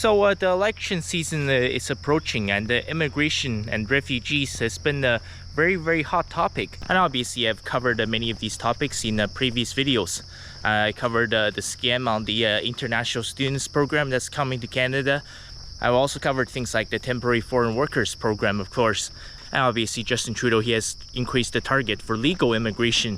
So the election season is approaching, and the immigration and refugees has been a very hot topic. And obviously I've covered many of these topics in previous videos. I covered the scam on the international students program that's coming to Canada. I've also covered things like the temporary foreign workers program, of course. And obviously Justin Trudeau, he has increased the target for legal immigration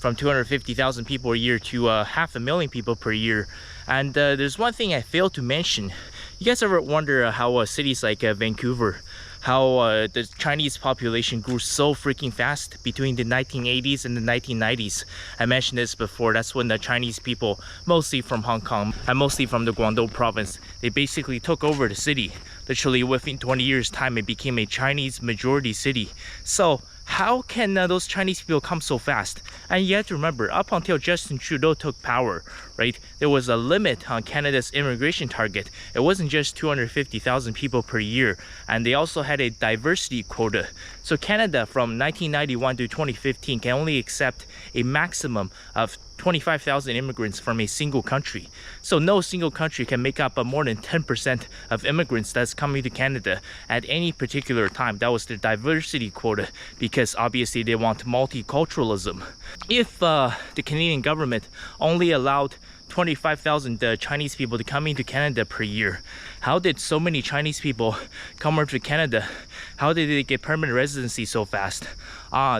from 250,000 people a year to 500,000 people per year. And there's one thing I failed to mention. You guys ever wonder how cities like Vancouver, how the Chinese population grew so freaking fast between the 1980s and the 1990s? I mentioned this before. That's when the Chinese people, mostly from Hong Kong and mostly from the Guangdong province, they basically took over the city. Literally within 20 years time, it became a Chinese majority city. So how can those Chinese people come so fast? And you have to remember, up until Justin Trudeau took power, right, there was a limit on Canada's immigration target. It wasn't just 250,000 people per year, and they also had a diversity quota. So Canada from 1991 to 2015 can only accept a maximum of 25,000 immigrants from a single country. So no single country can make up more than 10% of immigrants that's coming to Canada at any particular time. That was the diversity quota, because obviously they want multiculturalism. If the Canadian government only allowed 25,000 Chinese people to come into Canada per year, how did so many Chinese people come over to Canada? How did they get permanent residency so fast?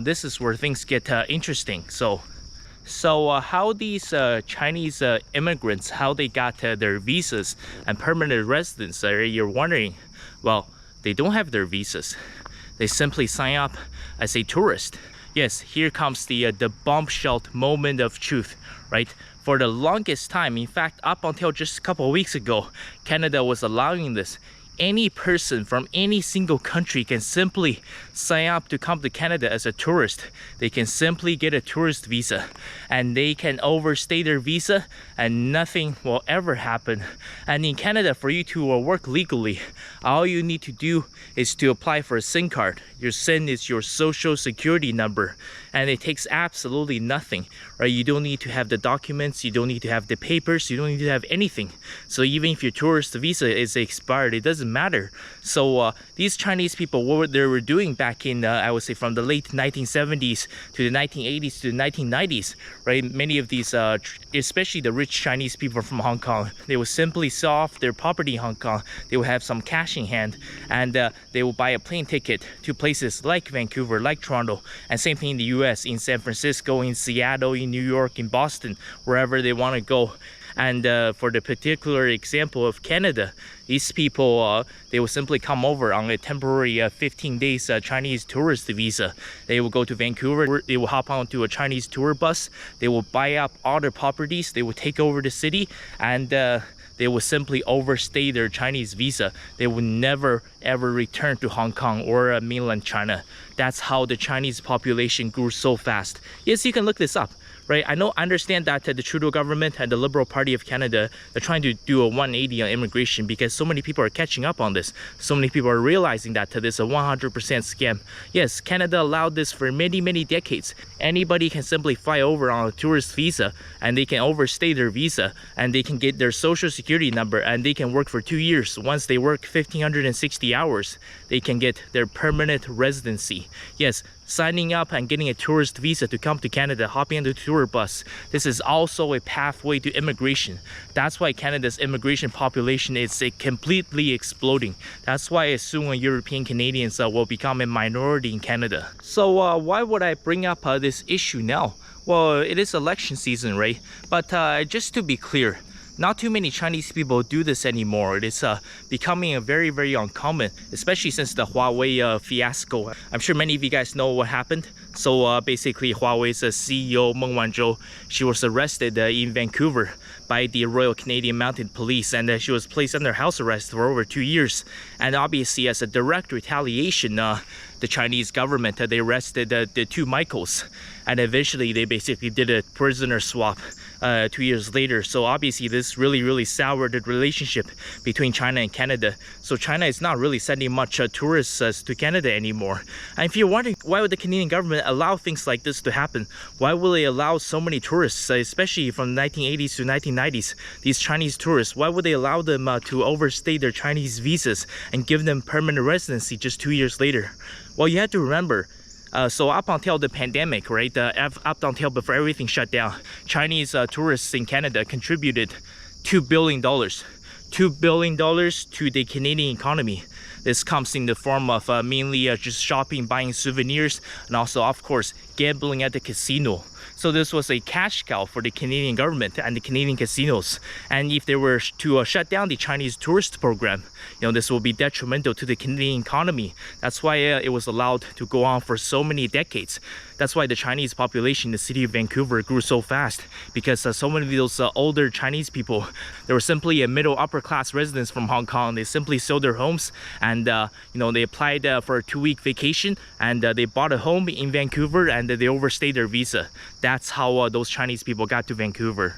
This is where things get interesting. So how these Chinese immigrants, how they got their visas and permanent residence, you're wondering. Well, they don't have their visas. They simply sign up as a tourist. Yes, here comes the bombshell moment of truth, right? For the longest time, in fact, up until just a couple of weeks ago, Canada was allowing this. Any person from any single country can simply sign up to come to Canada as a tourist. They can simply get a tourist visa, and they can overstay their visa and nothing will ever happen. And in Canada, for you to work legally, all you need to do is to apply for a SIM card. Your SIM is your social security number, and it takes absolutely nothing, right? You don't need to have the documents, you don't need to have the papers, you don't need to have anything. So even if your tourist visa is expired, it doesn't matter. So these Chinese people, what they were doing back in I would say from the late 1970s to the 1980s to the 1990s, right? Many of these especially the rich Chinese people from Hong Kong, they would simply sell off their property in Hong Kong. They would have some cash in hand, and they will buy a plane ticket to places like Vancouver, like Toronto, and same thing in the US, in San Francisco, in Seattle, in New York, in Boston, wherever they want to go. And for the particular example of Canada, these people, they will simply come over on a temporary 15 days Chinese tourist visa. They will go to Vancouver, they will hop onto a Chinese tour bus, they will buy up all their properties, they will take over the city, and they will simply overstay their Chinese visa. They will never ever return to Hong Kong or mainland China. That's how the Chinese population grew so fast. Yes, you can look this up. Right, I understand that the Trudeau government and the Liberal Party of Canada are trying to do a 180 on immigration, because so many people are catching up on this. So many people are realizing that this is a 100% scam. Yes, Canada allowed this for many decades. Anybody can simply fly over on a tourist visa, and they can overstay their visa, and they can get their social security number, and they can work for 2 years. Once they work 1,560 hours, they can get their permanent residency. Yes, signing up and getting a tourist visa to come to Canada, hopping on the tour bus, this is also a pathway to immigration. That's why Canada's immigration population is completely exploding. That's why soon European Canadians will become a minority in Canada. So why would I bring up this issue now? Well, it is election season, right? But just to be clear, not too many Chinese people do this anymore. It is becoming a very uncommon, especially since the Huawei fiasco. I'm sure many of you guys know what happened. So basically, Huawei's CEO Meng Wanzhou, she was arrested in Vancouver by the Royal Canadian Mounted Police, and she was placed under house arrest for over 2 years. And obviously, as a direct retaliation, the Chinese government, they arrested the two Michaels, and eventually they basically did a prisoner swap. 2 years later. So obviously this really soured the relationship between China and Canada. So China is not really sending much tourists to Canada anymore. And if you're wondering why would the Canadian government allow things like this to happen, why will they allow so many tourists, especially from the 1980s to 1990s, these Chinese tourists, why would they allow them to overstay their Chinese visas and give them permanent residency just 2 years later? Well, you have to remember, so up until the pandemic, right, up until before everything shut down, Chinese tourists in Canada contributed $2 billion. $2 billion to the Canadian economy. This comes in the form of mainly just shopping, buying souvenirs, and also, of course, gambling at the casino. So this was a cash cow for the Canadian government and the Canadian casinos. And if they were to shut down the Chinese tourist program, this will be detrimental to the Canadian economy. That's why it was allowed to go on for so many decades. That's why the Chinese population in the city of Vancouver grew so fast, because so many of those older Chinese people, they were simply a middle upper class residents from Hong Kong. They simply sold their homes and they applied for a 2-week vacation, and they bought a home in Vancouver, and they overstayed their visa. That's how those Chinese people got to Vancouver.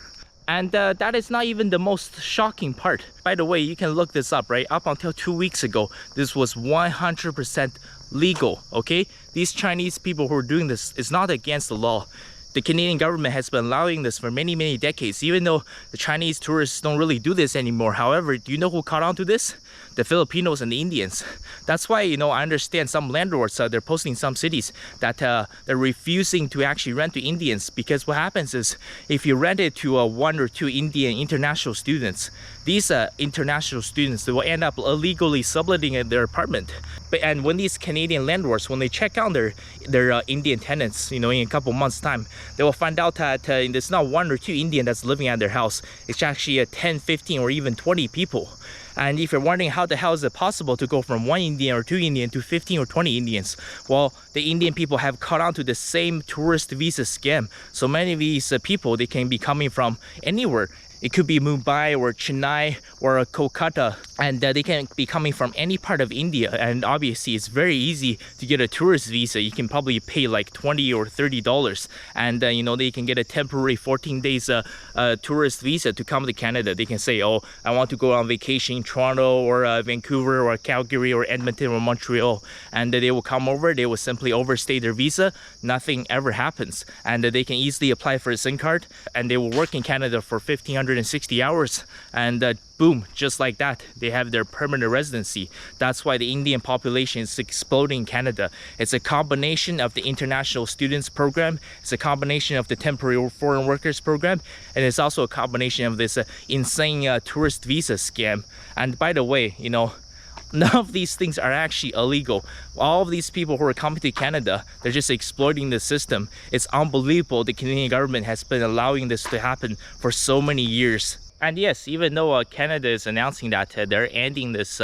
And that is not even the most shocking part. By the way, you can look this up, right? Up until 2 weeks ago, this was 100% legal, okay? These Chinese people who are doing this is not against the law. The Canadian government has been allowing this for many decades, even though the Chinese tourists don't really do this anymore. However, do you know who caught on to this? The Filipinos and the Indians. That's why, I understand some landlords, they're posting in some cities that they're refusing to actually rent to Indians, because what happens is if you rent it to 1 or 2 Indian international students, these international students, they will end up illegally subletting their apartment. And when these Canadian landlords, when they check out their Indian tenants, in a couple months time, they will find out that it's not 1 or 2 Indian that's living at their house. It's actually 10, 15, or even 20 people. And if you're wondering how the hell is it possible to go from 1 Indian or 2 Indian to 15 or 20 Indians, well, the Indian people have caught on to the same tourist visa scam. So many of these people, they can be coming from anywhere. It could be Mumbai or Chennai or Kolkata, and they can be coming from any part of India. And obviously it's very easy to get a tourist visa. You can probably pay like $20 or $30, and they can get a temporary 14 days tourist visa to come to Canada. They can say, oh, I want to go on vacation in Toronto or Vancouver or Calgary or Edmonton or Montreal, and they will come over. They will simply overstay their visa. Nothing ever happens, and they can easily apply for a SIM card, and they will work in Canada for 1,560 hours, and boom, just like that, they have their permanent residency. That's why the Indian population is exploding in Canada. It's a combination of the international students program, it's a combination of the temporary foreign workers program, and it's also a combination of this insane tourist visa scam. And by the way, none of these things are actually illegal. All of these people who are coming to Canada, they're just exploiting the system. It's unbelievable the Canadian government has been allowing this to happen for so many years. And yes, even though Canada is announcing that they're ending this,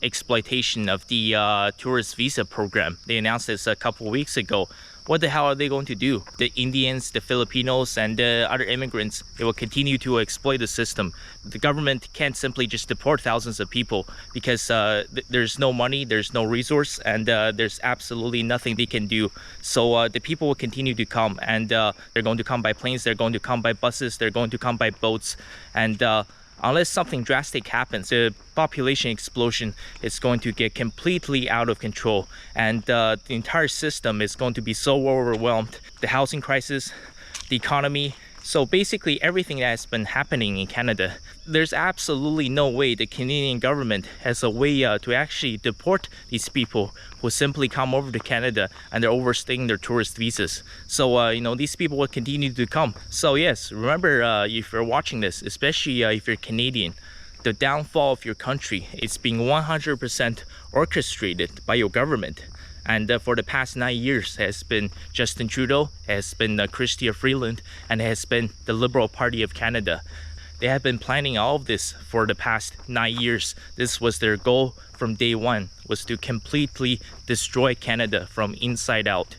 exploitation of the tourist visa program, they announced this a couple weeks ago. What the hell are they going to do? The Indians, the Filipinos, and the other immigrants, they will continue to exploit the system. The government can't simply just deport thousands of people because there's no money, there's no resource, and there's absolutely nothing they can do. So the people will continue to come, and they're going to come by planes, they're going to come by buses, they're going to come by boats, and unless something drastic happens, the population explosion is going to get completely out of control, and the entire system is going to be so overwhelmed. The housing crisis, the economy, so basically everything that has been happening in Canada, there's absolutely no way the Canadian government has a way to actually deport these people who simply come over to Canada and they're overstaying their tourist visas. So these people will continue to come. So yes, remember, if you're watching this, especially if you're Canadian, the downfall of your country is being 100% orchestrated by your government. And for the past 9 years has been Justin Trudeau, has been Chrystia Freeland, and has been the Liberal Party of Canada. They have been planning all of this for the past 9 years. This was their goal from day one, was to completely destroy Canada from inside out.